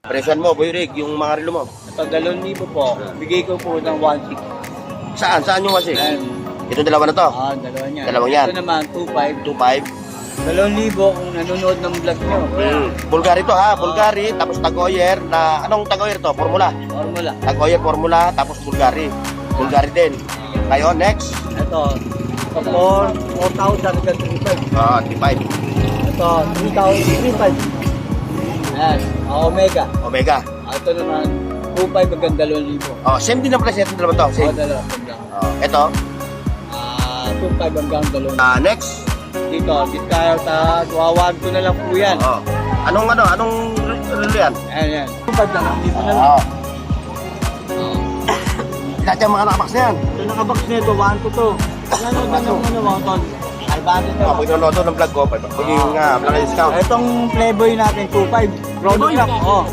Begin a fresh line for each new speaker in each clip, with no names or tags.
Presyon mo, Boy Rick, yung mga relo mo.
Ito, 2,000 po. Bigay ko po ng 1,600.
Saan? Saan yung wasik?
Ayan.
Itong dalawa na to?
Dalawa niya.
Dalawang yan.
Ito naman, 2,500.
2.5.
2,000 kung nanonood ng vlog nyo.
Bulgari to ha, Bulgari, tapos Tagoyer na, anong Tagoyer to? Formula.
Formula.
Tagoyer Formula, tapos Bulgari. Bulgari din. Ngayon, next.
Ito, 4,000 hanggang 3,500.
3.5.
Ito, 3,000, 3,500. Ayan, Omega.
Omega.
Ito naman, 2,500 hanggang 2,000.
Same din ang price itong dalawa to. Same.
Dalawa.
Ito.
2,500 hanggang 2,000.
Next.
Dito, tayo sa tuwawan ko na lang po yan.
Anong relo yan?
Ayan. 2,500 lang, dito na lang.
Lahat yung mga nakabox na yan.
Ito nakabox nito, 1 to 2. Ano, tol? 500 na.
Pag nanonood ng vlog ko, magiging malaki discount.
Itong Playboy natin, 2,500. Playboy? Oo.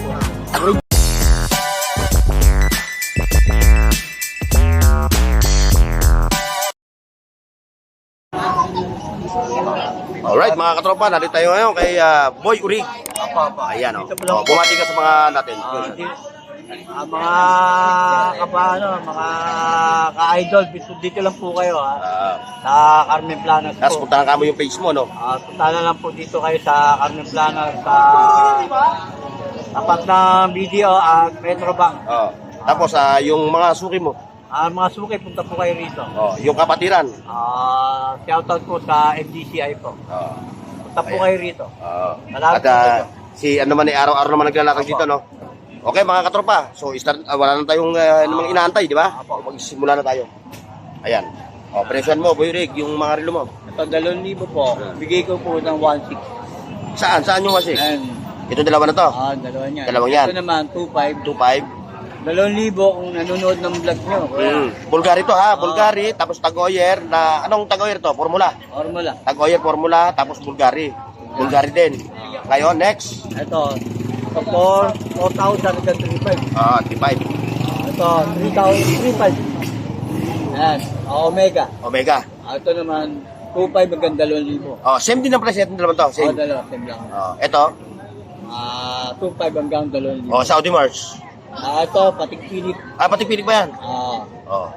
Alright mga katropa, nalit tayo ngayon kay Boy Uri. Ayan o. Bumati ka sa mga natin.
Mga mga ka-idol, dito lang po kayo sa Carmen Planas
Tapos
po.
puntahan ka mo yung page mo, no?
Punta na lang po dito kayo sa Carmen Planas sa tapat ng video at Metro Bank.
Tapos yung mga suki mo,
Mga suki, punta po kayo rito.
yung kapatiran.
Shoutout po sa FDCI po. Punta po kayo rito.
At si ano man araw-araw naman naglalakad dito, no? Okay mga katropa, so wala na tayong namang inaantay, di ba? Magsimula na tayo. Ayan. Presyon mo, Boy Rick, yung mga relo mo.
Ito, 2,000 po. Bigay ko po ng 1,600.
Saan? Saan yung wasik?
Ayan.
Itong dalawa na to?
Dalawa niya.
Dalawang yan.
Ito naman, 2,500.
2.5.
2,000 kung nanonood ng vlog nyo.
Bulgari to ha, Bulgari, tapos Tagoyer na, anong Tagoyer to? Formula.
Formula.
Tagoyer Formula, tapos Bulgari. Bulgari din. Ngayon, next.
Ito, 4,000 hanggang 3,500.
3.5.
Ito, 3,000, 3,500. Ayan, Omega.
Omega.
Ito naman, 2,500 hanggang 2,000.
Same din ang price itong dalawa to. Same.
Dalawa, same lang.
Ito.
2,500 hanggang 2,000.
Saudi Mars.
Ito, patikpilit.
Pati pilik ba yan?
Ito,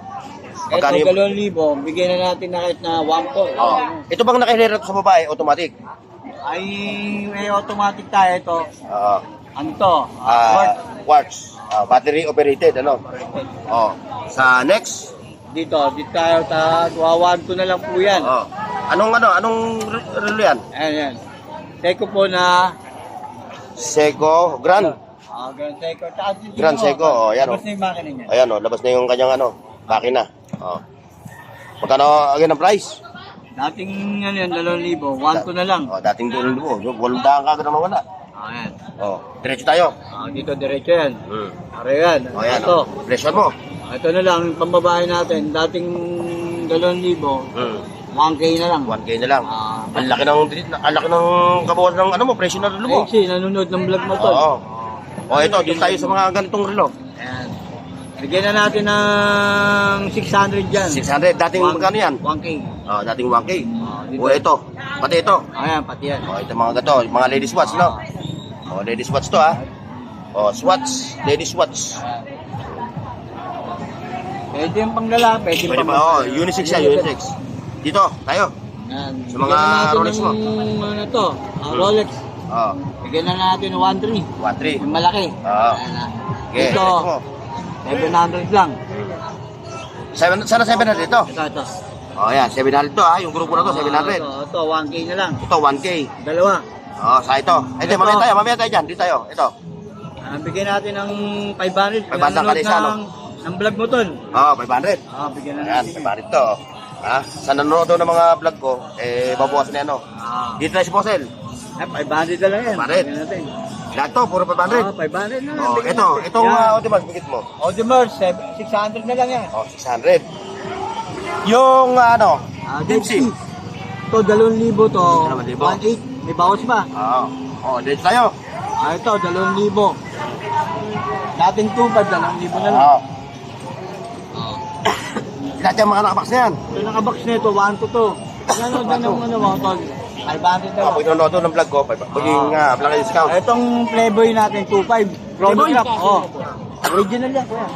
Magkano yung...
2,000. Bigyan na natin na kahit na 1,400.
Ito bang nakahilera to sa babae, automatic?
Ay, may automatic tayo ito. Ano to?
Quartz. Battery operated, ano? Sa next?
Dito tayo sa tuwawan ko na lang po yan.
Anong relo yan?
Ayan. Teko po na
Seiko Grand.
Grand Seiko.
Grand Seiko, yan o.
Labas na yung makina niya.
Ayan o, labas na yung kanyang makina. Magkano again ang price?
Dating 2,000, 1,200 na lang.
Dating 2,000. 800 ka agad naman wala.
Ayan.
Diretso tayo.
Dito diretso yan. Are yan.
Ayan
Ito.
o. Presyon mo.
Ito na lang, yung pambabae natin. Dating 2,000, 1K na lang.
1K na lang. Ang laki ng kabawas ng presyo ng relo mo.
Kasi nanonood ng vlog mo to.
Ito, dito tayo sa mga ganitong relo.
Ayan. Bigyan na natin ng 600 dyan.
600. Dating magkano yan?
1K.
Dating 1K.
Dito.
Ito. Pati ito.
Ayan, pati yan.
Ito mga gato. Mga ladies watch, no? Ladies watch to, ha? Swatch. Ladies watch.
Pwede yung panglalaki, pwede
Pwede
yung
ba? Unisex yan, unisex. Dito, tayo.
Ayan.
Sa mga Rolex mo.
Ano to? Rolex. Bigyan na natin ng 1.3.
1.3.
Yung malaki.
Okay.
Ito, 700 lang.
Sana 700 ito.
Ito.
Yan. 700 to, ha? Yung grupo na to, 700.
Ito, 1K na lang.
Ito, 1K.
Dalawa.
Sa ito. Ito, mamaya tayo dyan. Dito tayo. Ito.
Bigyan natin ng 500.
500 ka isa, no?
Ng vlog mo ton.
500.
Bigyan na
Ayan,
natin.
500 to. Sa nanonood ng mga vlog ko, babawasan na yan, no? Dito tayo si Posel.
500 na lang yan.
500.
Bigyan natin.
Lahat to, puro 500.
500 na lang.
Itong Audemars, bigit mo.
Audemars, 600 na lang yan.
600. Yung Dipsy.
Ito, 2,000 to.
2,000.
1,800. May bawas pa.
Dito tayo.
Ito, 2,000. Dating 2,000, 2,000 na lang.
Lahat yung mga nakabox na yan.
Ito nakabox na ito, 1 to 2. Ano, mga tol? 500 na
Ah,
lang.
pag nanonood ng vlog ko, maging vlog discount.
Itong Playboy natin, 2.5.
Playboy?
Chronograph, oh. Original yan, kuya.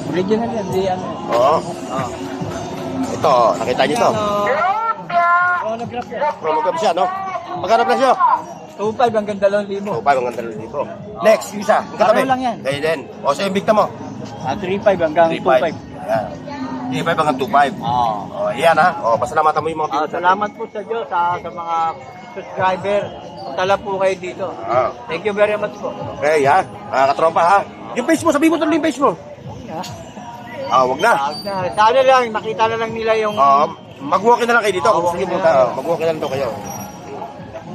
Original yan, di ano.
Oo.
Oh.
Ito, nakita niyo ito.
Chronograph yan.
Promogab siya, no? Magkano presyo?
2.5 hanggang 2,000.
So, 5 hanggang 2,000. Next, yung isa. Yung katabi.
Pareho lang yan.
Ganyan din. O, sa Invicta mo?
3.5 hanggang 2.5.
3.5. Ayan. 3.5 hanggang 2.5.
Oo.
O, ayan ha. O, pasalamatan mo yung mga viewers.
Salamat po sa Diyos sa mga subscriber. Tala po kayo dito.
Ah.
Thank you very much po.
Okay, ha? Mga katropa, ha? Yung page mo, sabihin mo tuloy yung page mo. Ah, wag na.
Sana lang, makita na lang nila yung...
Mag-walk-in na lang kayo dito. Kung gusto niyo punta, mag-walk-in na lang daw kayo.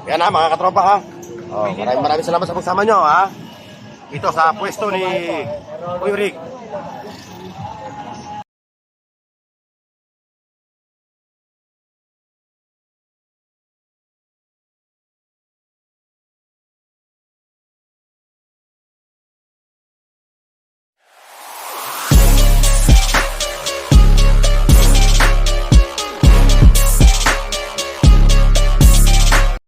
Yan ha, mga katropa, ha? Oh, maraming salamat sa pagsama nyo, ha? Dito sa pwesto ni Kuya Rick.